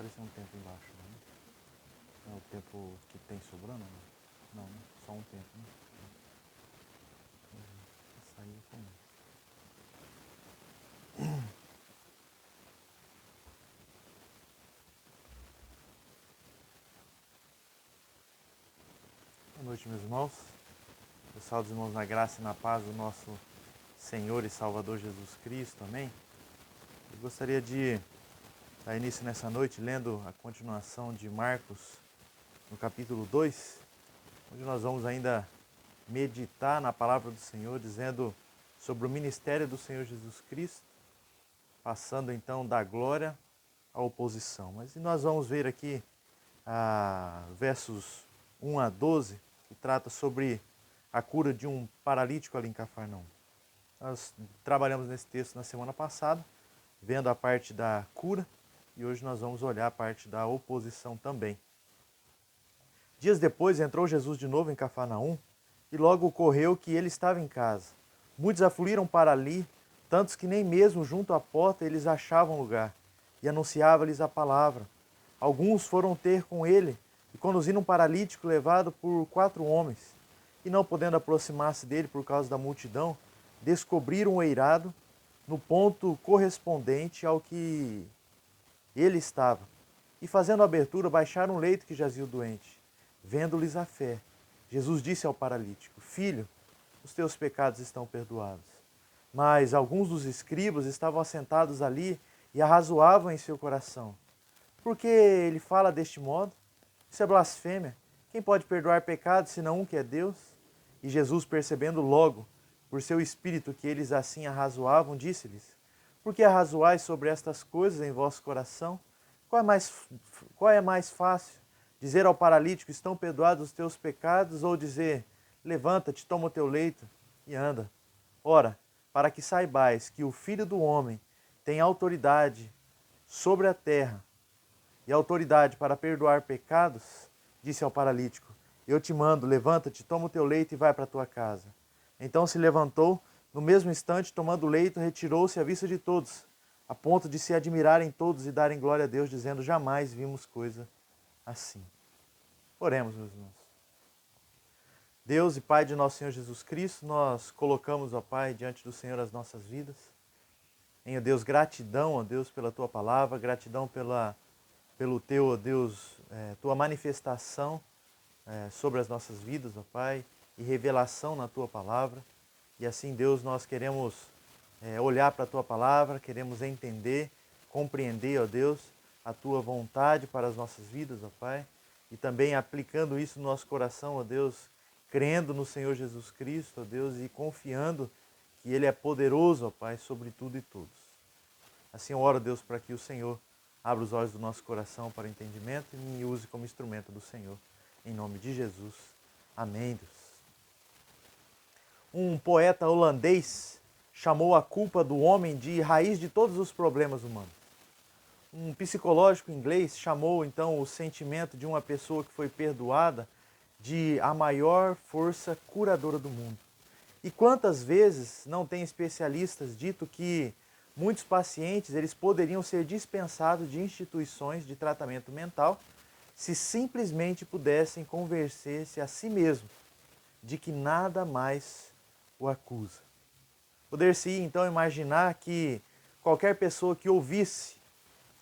aparecer um tempo embaixo, né? É o tempo que tem sobrando? Não, né? Só um tempo, né? Saiu com Boa noite, meus irmãos. Eu salvo os irmãos na graça e na paz do nosso Senhor e Salvador Jesus Cristo. Amém? Eu gostaria de dar início nessa noite lendo a continuação de Marcos, no capítulo 2, onde nós vamos ainda meditar na palavra do Senhor, dizendo sobre o ministério do Senhor Jesus Cristo, passando então da glória à oposição. Mas nós vamos ver aqui versos 1 a 12, que trata sobre a cura de um paralítico ali em Cafarnaum. Nós trabalhamos nesse texto na semana passada, vendo a parte da cura, e hoje nós vamos olhar a parte da oposição também. Dias depois entrou Jesus de novo em Cafarnaum, e logo ocorreu que ele estava em casa. Muitos afluíram para ali, tantos que nem mesmo junto à porta eles achavam lugar, e anunciava-lhes a palavra. Alguns foram ter com ele, e conduziram um paralítico levado por 4 homens, e não podendo aproximar-se dele por causa da multidão, descobriram o eirado no ponto correspondente ao que ele estava. E fazendo a abertura, baixaram o leito que jazia o doente. Vendo-lhes a fé, Jesus disse ao paralítico: Filho, os teus pecados estão perdoados. Mas alguns dos escribas estavam assentados ali e arrazoavam em seu coração: por que ele fala deste modo? Isso é blasfêmia. Quem pode perdoar pecados senão um que é Deus? E Jesus, percebendo logo, por seu espírito, que eles assim arrazoavam, disse-lhes: por que arrazoais sobre estas coisas em vosso coração? Qual é mais fácil? Dizer ao paralítico: estão perdoados os teus pecados? Ou dizer: levanta-te, toma o teu leito e anda? Ora, para que saibais que o Filho do Homem tem autoridade sobre a terra e autoridade para perdoar pecados, disse ao paralítico: eu te mando, levanta-te, toma o teu leito e vai para a tua casa. Então se levantou, no mesmo instante, tomando o leito, retirou-se à vista de todos, a ponto de se admirarem todos e darem glória a Deus, dizendo: jamais vimos coisa assim. Oremos, meus irmãos. Deus e Pai de nosso Senhor Jesus Cristo, nós colocamos, ó Pai, diante do Senhor as nossas vidas. Em, ó Deus, gratidão, ó Deus, pela Tua palavra, gratidão pelo Teu, ó Deus, Tua manifestação sobre as nossas vidas, ó Pai, e revelação na Tua palavra. E assim, Deus, nós queremos olhar para a Tua palavra, queremos entender, compreender, ó Deus, a Tua vontade para as nossas vidas, ó Pai, e também aplicando isso no nosso coração, ó Deus, crendo no Senhor Jesus Cristo, ó Deus, e confiando que Ele é poderoso, ó Pai, sobre tudo e todos. Assim eu oro, Deus, para que o Senhor abra os olhos do nosso coração para o entendimento e me use como instrumento do Senhor. Em nome de Jesus. Amém, Deus. Um poeta holandês chamou a culpa do homem de raiz de todos os problemas humanos. Um psicológico inglês chamou então o sentimento de uma pessoa que foi perdoada de a maior força curadora do mundo. E quantas vezes não tem especialistas dito que muitos pacientes eles poderiam ser dispensados de instituições de tratamento mental se simplesmente pudessem convencer-se a si mesmo de que nada mais o acusa. Poder-se então imaginar que qualquer pessoa que ouvisse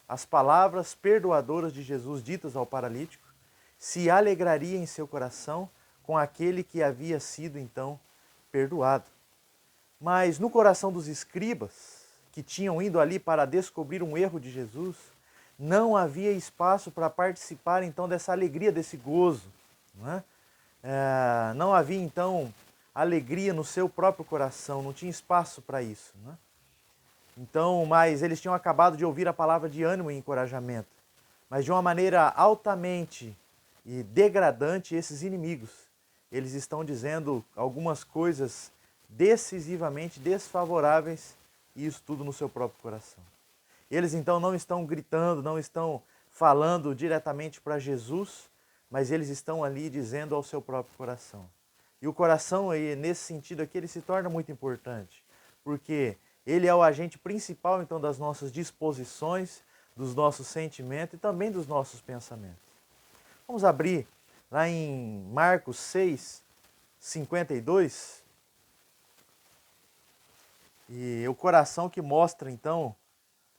as palavras perdoadoras de Jesus ditas ao paralítico se alegraria em seu coração com aquele que havia sido então perdoado. Mas no coração dos escribas, que tinham ido ali para descobrir um erro de Jesus, não havia espaço para participar então dessa alegria, desse gozo. Não havia então alegria no seu próprio coração, não tinha espaço para isso. Então, mas eles tinham acabado de ouvir a palavra de ânimo e encorajamento. Mas de uma maneira altamente e degradante, esses inimigos, eles estão dizendo algumas coisas decisivamente desfavoráveis, e isso tudo no seu próprio coração. Eles então não estão gritando, não estão falando diretamente para Jesus, mas eles estão ali dizendo ao seu próprio coração. E o coração, aí, nesse sentido aqui, ele se torna muito importante, porque ele é o agente principal então das nossas disposições, dos nossos sentimentos e também dos nossos pensamentos. Vamos abrir lá em Marcos 6, 52. E o coração que mostra, então,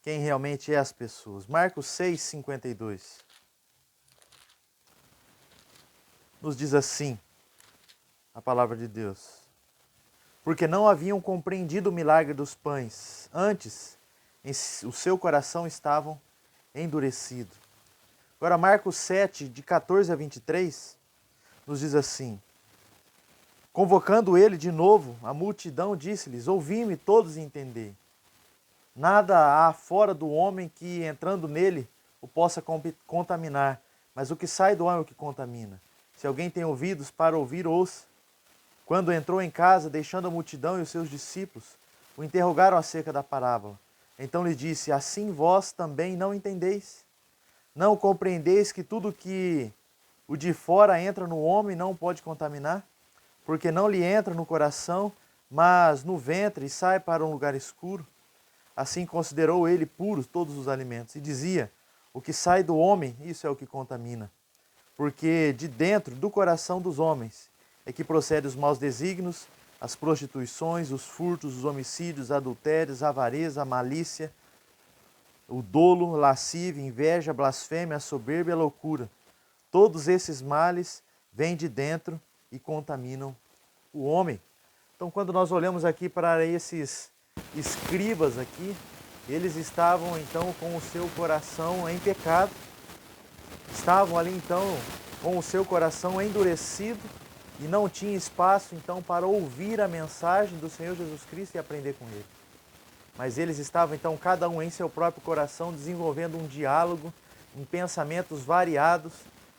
quem realmente é as pessoas. Marcos 6, 52. Nos diz assim, a palavra de Deus. Porque não haviam compreendido o milagre dos pães. Antes, o seu coração estavam endurecido. Agora, Marcos 7, de 14 a 23, nos diz assim. Convocando ele de novo, a multidão disse-lhes, ouvi-me todos e entendei. Nada há fora do homem que, entrando nele, o possa contaminar, mas o que sai do homem é o que contamina. Se alguém tem ouvidos para ouvir, ouça. Quando entrou em casa, deixando a multidão e os seus discípulos, o interrogaram acerca da parábola. Então lhe disse, assim vós também não entendeis? Não compreendeis que tudo que o de fora entra no homem não pode contaminar? Porque não lhe entra no coração, mas no ventre e sai para um lugar escuro. Assim considerou ele puros todos os alimentos. E dizia, o que sai do homem, isso é o que contamina. Porque de dentro do coração dos homens é que procedem os maus desígnios, as prostituições, os furtos, os homicídios, adultérios, a avareza, a malícia, o dolo, lascívia, inveja, blasfêmia, a soberba e a loucura. Todos esses males vêm de dentro e contaminam o homem. Então, quando nós olhamos aqui para esses escribas aqui, eles estavam então com o seu coração em pecado, estavam ali então com o seu coração endurecido e não tinha espaço então para ouvir a mensagem do Senhor Jesus Cristo e aprender com Ele. Mas eles estavam então cada um em seu próprio coração desenvolvendo um diálogo em pensamentos variados,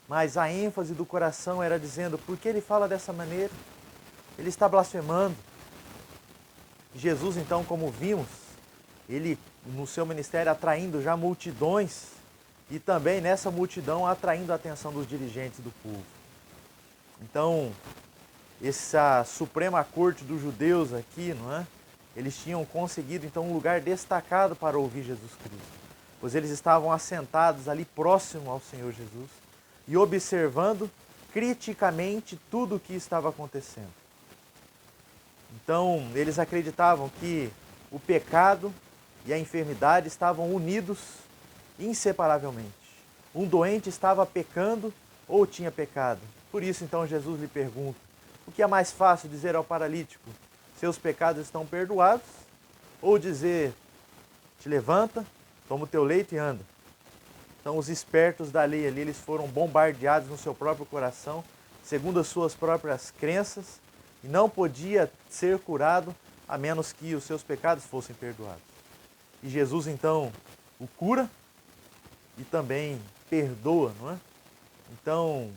mas a ênfase do coração era dizendo, por que ele fala dessa maneira? Ele está blasfemando. Jesus, então, como vimos, ele no seu ministério atraindo já multidões e também nessa multidão atraindo a atenção dos dirigentes do povo. Então, essa Suprema Corte dos judeus aqui, não é? Eles tinham conseguido então um lugar destacado para ouvir Jesus Cristo, pois eles estavam assentados ali próximo ao Senhor Jesus e observando criticamente tudo o que estava acontecendo. Então, eles acreditavam que o pecado e a enfermidade estavam unidos inseparavelmente. Um doente estava pecando ou tinha pecado. Por isso, então, Jesus lhe pergunta, o que é mais fácil dizer ao paralítico, seus pecados estão perdoados, ou dizer, te levanta, toma o teu leito e anda. Então, os espertos da lei ali, eles foram bombardeados no seu próprio coração, segundo as suas próprias crenças, e não podia ser curado a menos que os seus pecados fossem perdoados. E Jesus, então, o cura e também perdoa, não é? Então,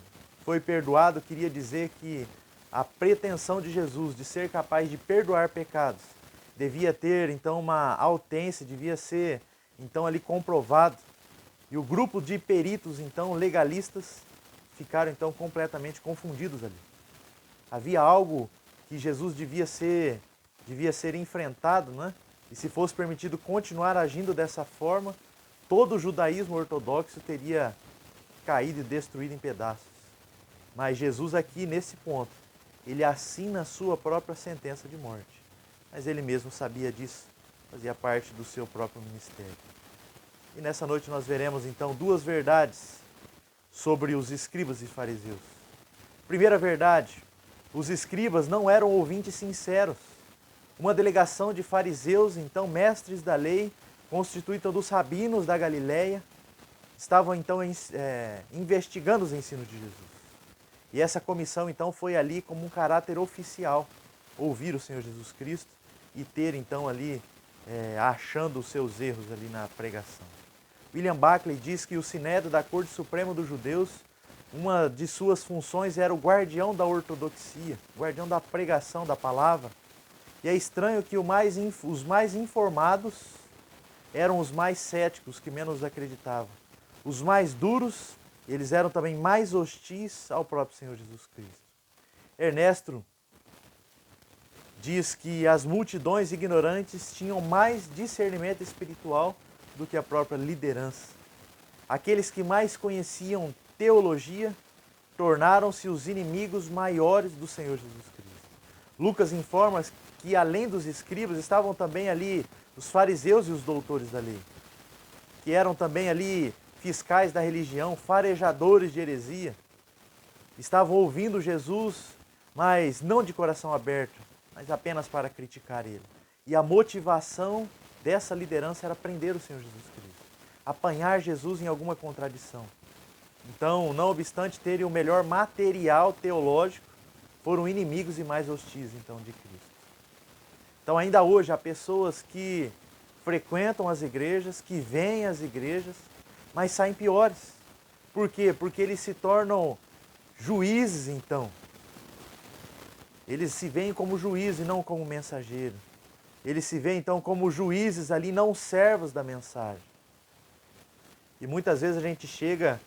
foi perdoado, queria dizer que a pretensão de Jesus de ser capaz de perdoar pecados devia ter, então, uma autência, devia ser, então, ali comprovado. E o grupo de peritos, então, legalistas, ficaram, então, completamente confundidos ali. Havia algo que Jesus devia ser enfrentado, né? E se fosse permitido continuar agindo dessa forma, todo o judaísmo ortodoxo teria caído e destruído em pedaços. Mas Jesus aqui, nesse ponto, ele assina a sua própria sentença de morte. Mas ele mesmo sabia disso, fazia parte do seu próprio ministério. E nessa noite nós veremos então duas verdades sobre os escribas e fariseus. Primeira verdade, os escribas não eram ouvintes sinceros. Uma delegação de fariseus, então mestres da lei, constituída dos rabinos da Galileia, estavam então investigando os ensinos de Jesus. E essa comissão então foi ali como um caráter oficial, ouvir o Senhor Jesus Cristo e ter então ali, achando os seus erros ali na pregação. William Buckley diz que o Sinédrio da Corte Suprema dos Judeus, uma de suas funções era o guardião da ortodoxia, guardião da pregação da palavra. E é estranho que os mais informados eram os mais céticos, que menos acreditavam. Os mais duros, eles eram também mais hostis ao próprio Senhor Jesus Cristo. Ernesto diz que as multidões ignorantes tinham mais discernimento espiritual do que a própria liderança. Aqueles que mais conheciam teologia tornaram-se os inimigos maiores do Senhor Jesus Cristo. Lucas informa que além dos escribas estavam também ali os fariseus e os doutores da lei, que eram também ali fiscais da religião, farejadores de heresia. Estavam ouvindo Jesus, mas não de coração aberto, mas apenas para criticar ele. E a motivação dessa liderança era prender o Senhor Jesus Cristo, apanhar Jesus em alguma contradição. Então, não obstante terem o melhor material teológico, foram inimigos e mais hostis então de Cristo. Então, ainda hoje há pessoas que frequentam as igrejas, que vêm às igrejas, mas saem piores. Por quê? Porque eles se tornam juízes então. Eles se veem como juízes e não como mensageiro. Eles se veem então como juízes ali, não servos da mensagem. E muitas vezes a gente chega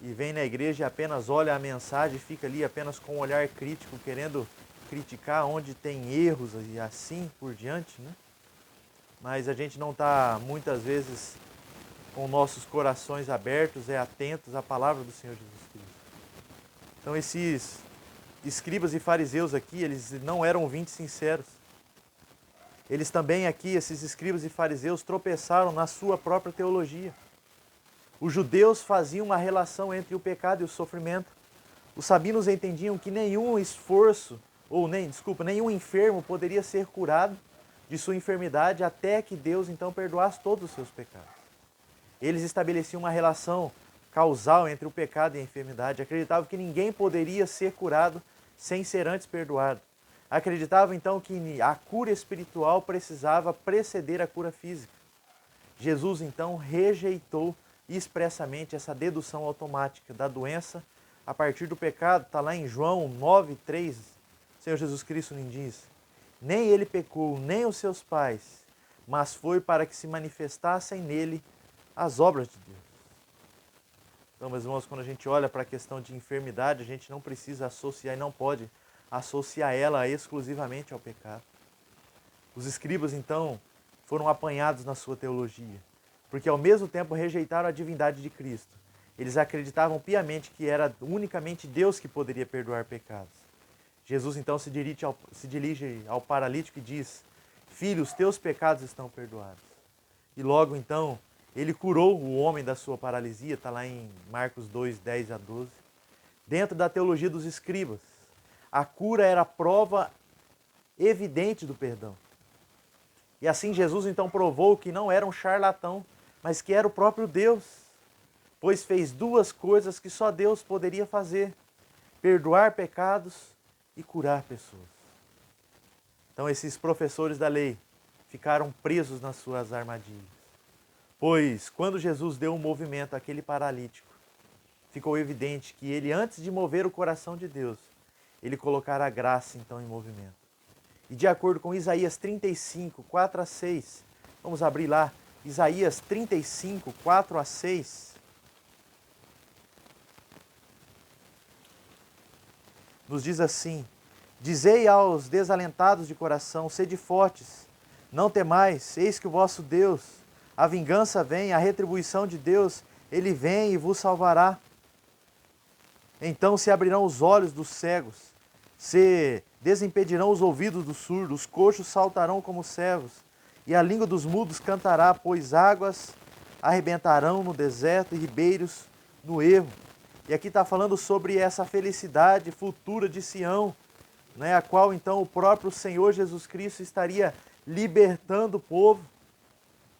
e vem na igreja e apenas olha a mensagem e fica ali apenas com um olhar crítico, querendo criticar onde tem erros e assim por diante, né? Mas a gente não está muitas vezes com nossos corações abertos e atentos à palavra do Senhor Jesus Cristo. Então esses escribas e fariseus aqui, eles não eram ouvintes sinceros. Eles também aqui, esses escribas e fariseus, tropeçaram na sua própria teologia. Os judeus faziam uma relação entre o pecado e o sofrimento. Os sabinos entendiam que nenhum esforço, nenhum enfermo poderia ser curado de sua enfermidade até que Deus então perdoasse todos os seus pecados. Eles estabeleciam uma relação causal entre o pecado e a enfermidade. Acreditavam que ninguém poderia ser curado sem ser antes perdoado. Acreditavam então que a cura espiritual precisava preceder a cura física. Jesus então rejeitou expressamente essa dedução automática da doença a partir do pecado. Está lá em João 9,3, o Senhor Jesus Cristo nos diz: nem ele pecou, nem os seus pais, mas foi para que se manifestassem nele as obras de Deus. Então, meus irmãos, quando a gente olha para a questão de enfermidade, a gente não precisa associar e não pode associar ela exclusivamente ao pecado. Os escribas, então, foram apanhados na sua teologia, porque ao mesmo tempo rejeitaram a divindade de Cristo. Eles acreditavam piamente que era unicamente Deus que poderia perdoar pecados. Jesus então se dirige ao paralítico e diz: filho, os teus pecados estão perdoados. E logo então, ele curou o homem da sua paralisia, está lá em Marcos 2, 10 a 12. Dentro da teologia dos escribas, a cura era a prova evidente do perdão. E assim Jesus então provou que não era um charlatão, mas que era o próprio Deus, pois fez duas coisas que só Deus poderia fazer: perdoar pecados e curar pessoas. Então esses professores da lei ficaram presos nas suas armadilhas. Pois quando Jesus deu um movimento àquele paralítico, ficou evidente que ele, antes de mover o coração de Deus, ele colocara a graça então em movimento. E de acordo com Isaías 35, 4 a 6, vamos abrir lá, Isaías 35, 4 a 6, nos diz assim: dizei aos desalentados de coração, sede fortes, não temais, eis que o vosso Deus, a vingança vem, a retribuição de Deus, ele vem e vos salvará. Então se abrirão os olhos dos cegos, se desimpedirão os ouvidos dos surdos, os coxos saltarão como servos, e a língua dos mudos cantará, pois águas arrebentarão no deserto e ribeiros no ermo. E aqui está falando sobre essa felicidade futura de Sião, né, a qual então o próprio Senhor Jesus Cristo estaria libertando o povo.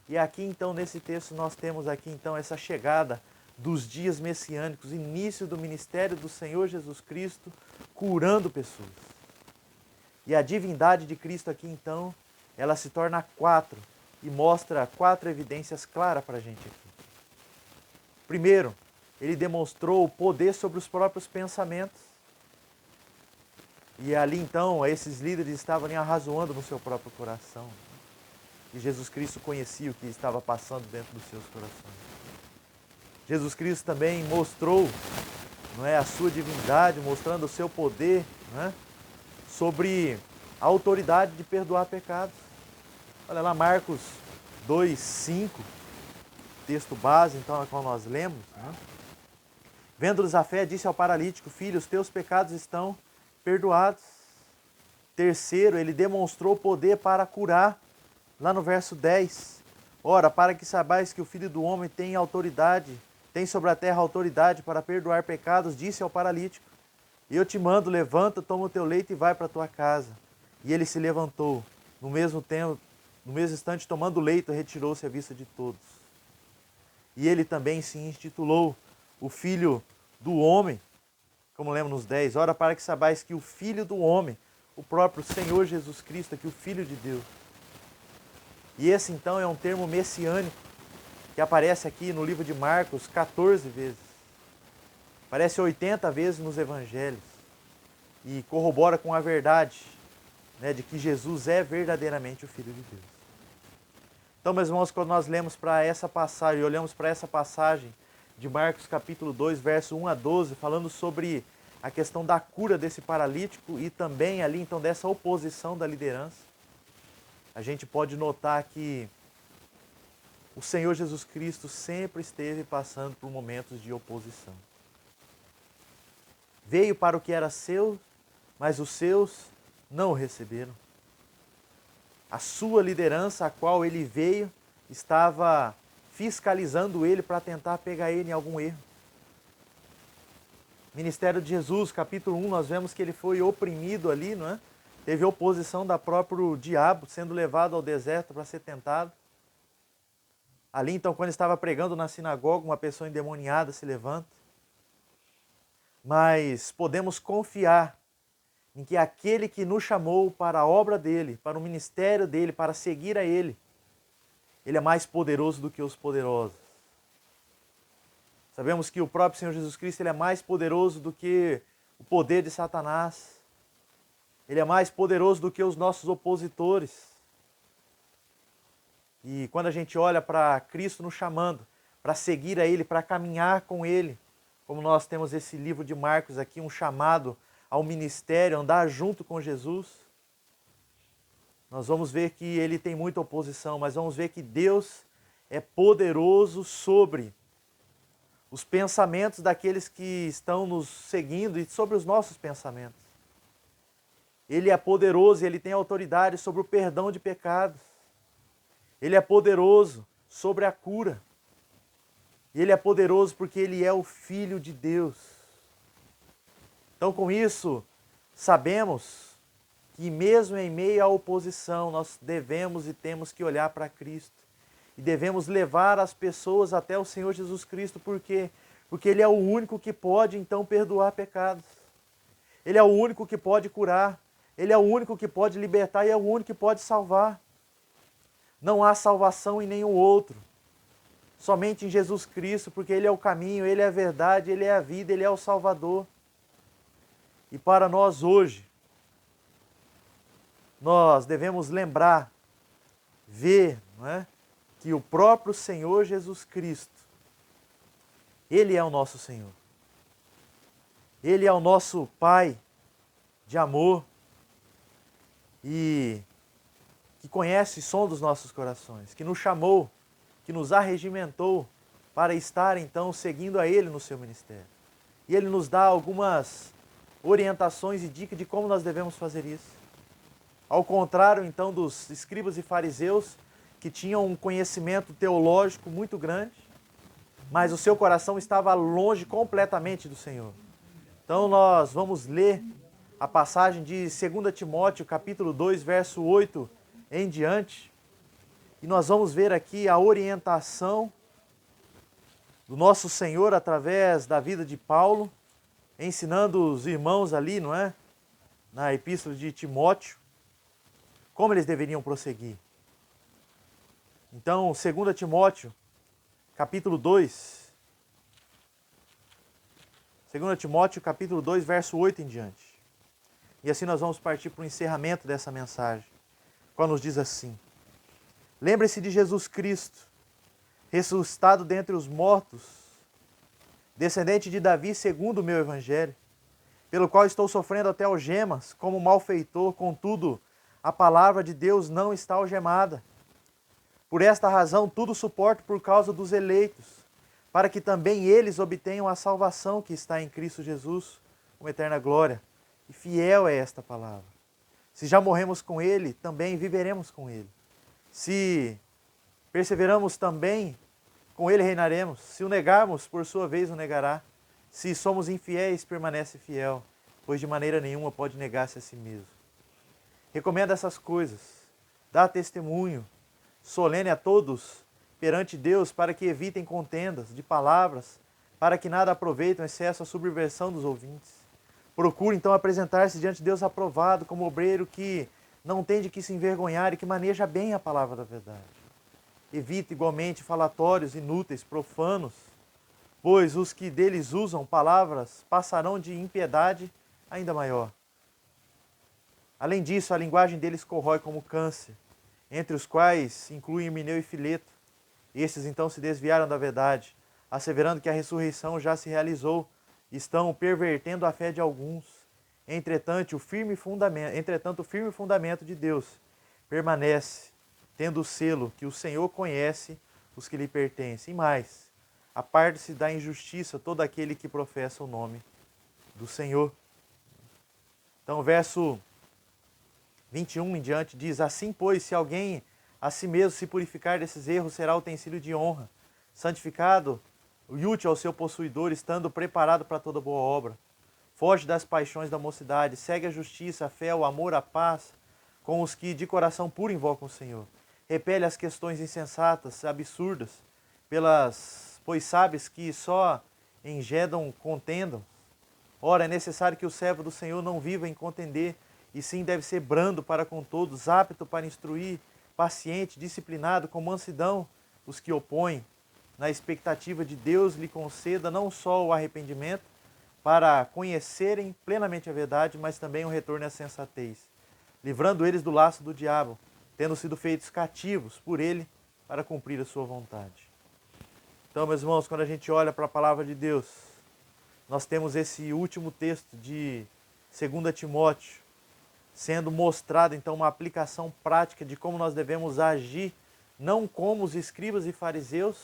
E aqui então nesse texto nós temos aqui então essa chegada dos dias messiânicos, início do ministério do Senhor Jesus Cristo, curando pessoas. E a divindade de Cristo aqui então, ela se torna 4 e mostra 4 evidências claras para a gente aqui. Primeiro, ele demonstrou o poder sobre os próprios pensamentos. E ali então, esses líderes estavam ali arrazoando no seu próprio coração. E Jesus Cristo conhecia o que estava passando dentro dos seus corações. Jesus Cristo também mostrou, não é, a sua divindade, mostrando o seu poder, não é, sobre a autoridade de perdoar pecados. Olha lá, Marcos 2, 5. texto base, então, a qual nós lemos, né? Vendo-lhes a fé, disse ao paralítico: filho, os teus pecados estão perdoados. Terceiro, ele demonstrou poder para curar, lá no verso 10. Ora, para que saibais que o Filho do Homem tem autoridade, tem sobre a terra autoridade para perdoar pecados, disse ao paralítico: eu te mando, levanta, toma o teu leito e vai para a tua casa. E ele se levantou. No mesmo instante, tomando o leito, retirou-se à vista de todos. E ele também se intitulou o Filho do Homem, como lemos nos 10. Ora, para que saibais que o Filho do Homem, o próprio Senhor Jesus Cristo, aqui o Filho de Deus. E esse então é um termo messiânico, que aparece aqui no livro de Marcos 14 vezes. Aparece 80 vezes nos evangelhos. E corrobora com a verdade, né, de que Jesus é verdadeiramente o Filho de Deus. Então, meus irmãos, quando nós lemos para essa passagem, e olhamos para essa passagem de Marcos capítulo 2, verso 1 a 12, falando sobre a questão da cura desse paralítico e também ali, então, dessa oposição da liderança, a gente pode notar que o Senhor Jesus Cristo sempre esteve passando por momentos de oposição. Veio para o que era seu, mas os seus não o receberam. A sua liderança, a qual ele veio, estava fiscalizando ele para tentar pegar ele em algum erro. Ministério de Jesus, capítulo 1, nós vemos que ele foi oprimido ali, não é? Teve oposição da próprio diabo, sendo levado ao deserto para ser tentado. Ali, então, quando ele estava pregando na sinagoga, uma pessoa endemoniada se levanta. Mas podemos confiar em que aquele que nos chamou para a obra dele, para o ministério dele, para seguir a ele, ele é mais poderoso do que os poderosos. Sabemos que o próprio Senhor Jesus Cristo ele é mais poderoso do que o poder de Satanás. Ele é mais poderoso do que os nossos opositores. E quando a gente olha para Cristo nos chamando, para seguir a Ele, para caminhar com Ele, como nós temos esse livro de Marcos aqui, um chamado ao ministério, andar junto com Jesus, nós vamos ver que ele tem muita oposição, mas vamos ver que Deus é poderoso sobre os pensamentos daqueles que estão nos seguindo e sobre os nossos pensamentos. Ele é poderoso e ele tem autoridade sobre o perdão de pecados. Ele é poderoso sobre a cura. E ele é poderoso porque ele é o Filho de Deus. Então, com isso, sabemos que mesmo em meio à oposição, nós devemos e temos que olhar para Cristo. E devemos levar as pessoas até o Senhor Jesus Cristo. Por quê? Porque Ele é o único que pode, então, perdoar pecados. Ele é o único que pode curar. Ele é o único que pode libertar e é o único que pode salvar. Não há salvação em nenhum outro. Somente em Jesus Cristo, porque Ele é o caminho, Ele é a verdade, Ele é a vida, Ele é o Salvador. E para nós hoje, nós devemos lembrar, ver, não é, que o próprio Senhor Jesus Cristo, Ele é o nosso Senhor. Ele é o nosso Pai de amor e que conhece o som dos nossos corações, que nos chamou, que nos arregimentou para estar então seguindo a Ele no seu ministério. E Ele nos dá algumas orientações e dicas de como nós devemos fazer isso. Ao contrário então dos escribas e fariseus, que tinham um conhecimento teológico muito grande, mas o seu coração estava longe completamente do Senhor. Então nós vamos ler a passagem de 2 Timóteo, capítulo 2, verso 8 em diante, e nós vamos ver aqui a orientação do nosso Senhor através da vida de Paulo, ensinando os irmãos ali, não é? Na epístola de Timóteo, como eles deveriam prosseguir. Então, 2 Timóteo, capítulo 2. 2 Timóteo, capítulo 2, verso 8 em diante. E assim nós vamos partir para o encerramento dessa mensagem, qual nos diz assim: lembre-se de Jesus Cristo, ressuscitado dentre os mortos, descendente de Davi segundo o meu evangelho, pelo qual estou sofrendo até algemas, como malfeitor, contudo, a palavra de Deus não está algemada. Por esta razão, tudo suporto por causa dos eleitos, para que também eles obtenham a salvação que está em Cristo Jesus, com eterna glória. E fiel é esta palavra. Se já morremos com Ele, também viveremos com Ele. Se perseveramos também, com Ele reinaremos. Se o negarmos, por sua vez o negará. Se somos infiéis, permanece fiel, pois de maneira nenhuma pode negar-se a si mesmo. Recomenda essas coisas, dá testemunho solene a todos perante Deus, para que evitem contendas de palavras, para que nada aproveitem, excesso a subversão dos ouvintes. Procure então apresentar-se diante de Deus aprovado, como obreiro que não tem de que se envergonhar e que maneja bem a palavra da verdade. Evite igualmente falatórios inúteis, profanos, pois os que deles usam palavras passarão de impiedade ainda maior. Além disso, a linguagem deles corrói como câncer, entre os quais incluem Himeneu e Fileto. Estes então se desviaram da verdade, asseverando que a ressurreição já se realizou, estão pervertendo a fé de alguns. Entretanto, o firme fundamento de Deus permanece, tendo o selo que o Senhor conhece os que lhe pertencem. E mais, aparte-se da injustiça todo aquele que professa o nome do Senhor. Então, verso 21 em diante diz: assim, pois, se alguém a si mesmo se purificar desses erros, será utensílio de honra, santificado e útil ao seu possuidor, estando preparado para toda boa obra. Foge das paixões da mocidade, segue a justiça, a fé, o amor, a paz, com os que de coração puro invocam o Senhor. Repele as questões insensatas, absurdas, pois sabes que só engendram contendas. Ora, é necessário que o servo do Senhor não viva em contender, e sim deve ser brando para com todos, apto para instruir, paciente, disciplinado, com mansidão os que opõem, na expectativa de Deus lhe conceda não só o arrependimento, para conhecerem plenamente a verdade, mas também o retorno à sensatez, livrando eles do laço do diabo, tendo sido feitos cativos por ele para cumprir a sua vontade. Então, meus irmãos, quando a gente olha para a palavra de Deus, nós temos esse último texto de 2 Timóteo, sendo mostrado então uma aplicação prática de como nós devemos agir, não como os escribas e fariseus,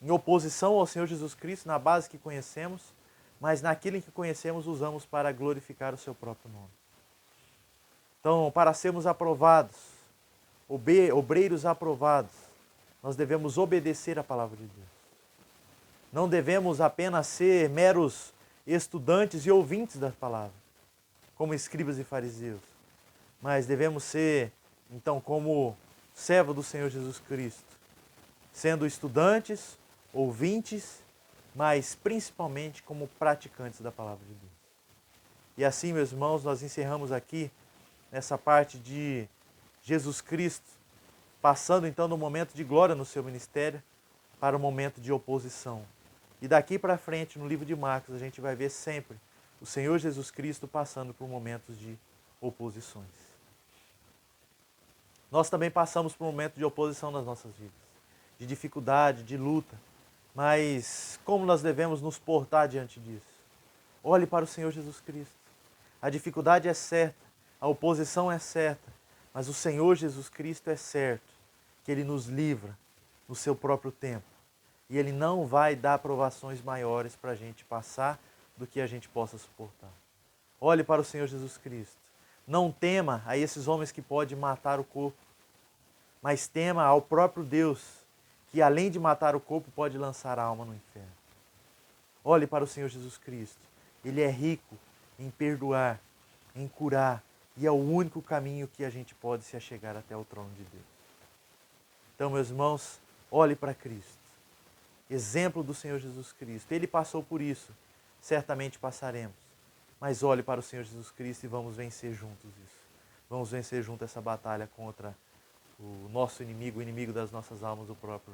em oposição ao Senhor Jesus Cristo, na base que conhecemos, mas naquilo que conhecemos usamos para glorificar o seu próprio nome. Então, para sermos aprovados, obreiros aprovados, nós devemos obedecer a palavra de Deus. Não devemos apenas ser meros estudantes e ouvintes da palavra, como escribas e fariseus, mas devemos ser, então, como servo do Senhor Jesus Cristo, sendo estudantes, ouvintes, mas principalmente como praticantes da palavra de Deus. E assim, meus irmãos, nós encerramos aqui nessa parte de Jesus Cristo, passando então do momento de glória no seu ministério para o momento de oposição. E daqui para frente, no livro de Marcos, a gente vai ver sempre o Senhor Jesus Cristo passando por momentos de oposições. Nós também passamos por um momento de oposição nas nossas vidas, de dificuldade, de luta, mas como nós devemos nos portar diante disso? Olhe para o Senhor Jesus Cristo. A dificuldade é certa, a oposição é certa, mas o Senhor Jesus Cristo é certo que Ele nos livra no seu próprio tempo. E Ele não vai dar provações maiores para a gente passar do que a gente possa suportar. Olhe para o Senhor Jesus Cristo. Não tema a esses homens que podem matar o corpo, mas tema ao próprio Deus, que além de matar o corpo, pode lançar a alma no inferno. Olhe para o Senhor Jesus Cristo. Ele é rico em perdoar, em curar, e é o único caminho que a gente pode se achegar até o trono de Deus. Então, meus irmãos, olhe para Cristo. Exemplo do Senhor Jesus Cristo. Ele passou por isso. Certamente passaremos. Mas olhe para o Senhor Jesus Cristo e vamos vencer juntos isso. Vamos vencer junto essa batalha contra o nosso inimigo, o inimigo das nossas almas, o próprio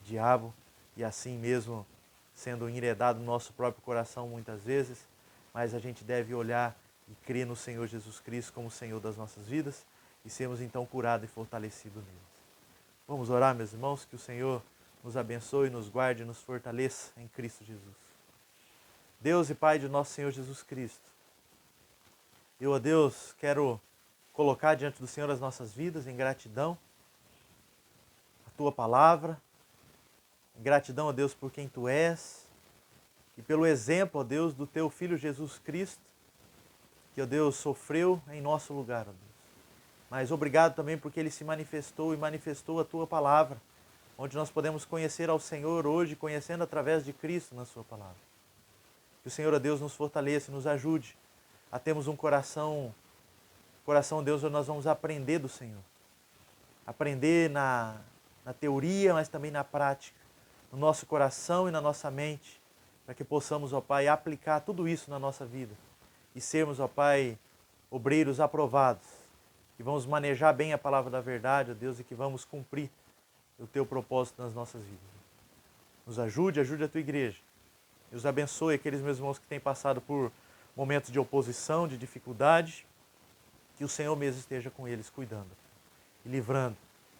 diabo. E assim mesmo, sendo enredado no nosso próprio coração muitas vezes, mas a gente deve olhar e crer no Senhor Jesus Cristo como o Senhor das nossas vidas e sermos então curados e fortalecidos nele. Vamos orar, meus irmãos, que o Senhor nos abençoe, nos guarde e nos fortaleça em Cristo Jesus. Deus e Pai de nosso Senhor Jesus Cristo, eu, ó Deus, quero colocar diante do Senhor as nossas vidas em gratidão tua palavra. Gratidão a Deus por quem tu és e pelo exemplo, ó Deus, do teu Filho Jesus Cristo, que, ó Deus, sofreu em nosso lugar, ó Deus. Mas obrigado também porque ele se manifestou e manifestou a tua palavra, onde nós podemos conhecer ao Senhor hoje, conhecendo através de Cristo na sua palavra. Que o Senhor, ó Deus, nos fortaleça e nos ajude a termos um coração, Deus, onde nós vamos aprender do Senhor. Aprender na teoria, mas também na prática, no nosso coração e na nossa mente, para que possamos, ó Pai, aplicar tudo isso na nossa vida e sermos, ó Pai, obreiros aprovados, que vamos manejar bem a palavra da verdade, ó Deus, e que vamos cumprir o teu propósito nas nossas vidas. Nos ajude a tua igreja. E os abençoe aqueles meus irmãos que têm passado por momentos de oposição, de dificuldade, que o Senhor mesmo esteja com eles, cuidando e livrando,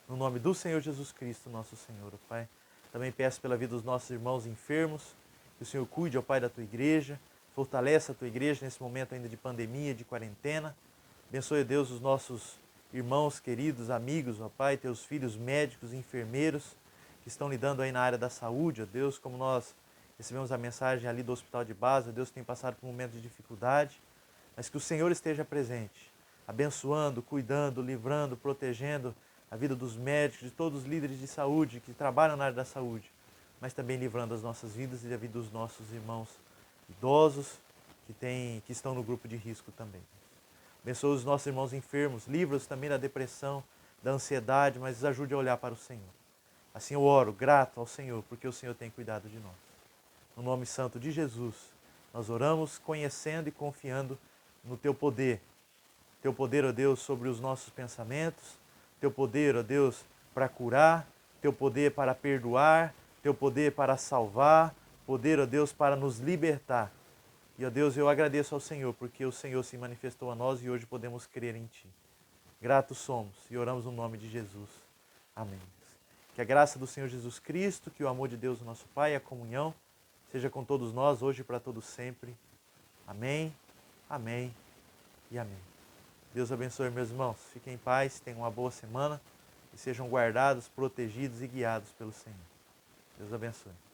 no nome do Senhor Jesus Cristo, nosso Senhor, ó Pai. Também peço pela vida dos nossos irmãos enfermos, que o Senhor cuide, ó Pai, da tua igreja, fortaleça a tua igreja nesse momento ainda de pandemia, de quarentena. Abençoe, Deus, os nossos irmãos queridos, amigos, ó Pai, teus filhos médicos, enfermeiros, que estão lidando aí na área da saúde, ó Deus, como nós recebemos a mensagem ali do hospital de base, ó Deus, tem passado por um momento de dificuldade, mas que o Senhor esteja presente, abençoando, cuidando, livrando, protegendo a vida dos médicos, de todos os líderes de saúde que trabalham na área da saúde, mas também livrando as nossas vidas e a vida dos nossos irmãos idosos que estão no grupo de risco também. Abençoa os nossos irmãos enfermos, livra-os também da depressão, da ansiedade, mas os ajude a olhar para o Senhor. Assim eu oro, grato ao Senhor, porque o Senhor tem cuidado de nós. No nome santo de Jesus, nós oramos conhecendo e confiando no teu poder. Teu poder, ó Deus, sobre os nossos pensamentos, teu poder, ó Deus, para curar, teu poder para perdoar, teu poder para salvar, poder, ó Deus, para nos libertar. E, ó Deus, eu agradeço ao Senhor, porque o Senhor se manifestou a nós e hoje podemos crer em Ti. Gratos somos e oramos no nome de Jesus. Amém. Que a graça do Senhor Jesus Cristo, que o amor de Deus, nosso Pai, e a comunhão, seja com todos nós, hoje e para todos sempre. Amém, amém e amém. Deus abençoe, meus irmãos. Fiquem em paz, tenham uma boa semana e sejam guardados, protegidos e guiados pelo Senhor. Deus abençoe.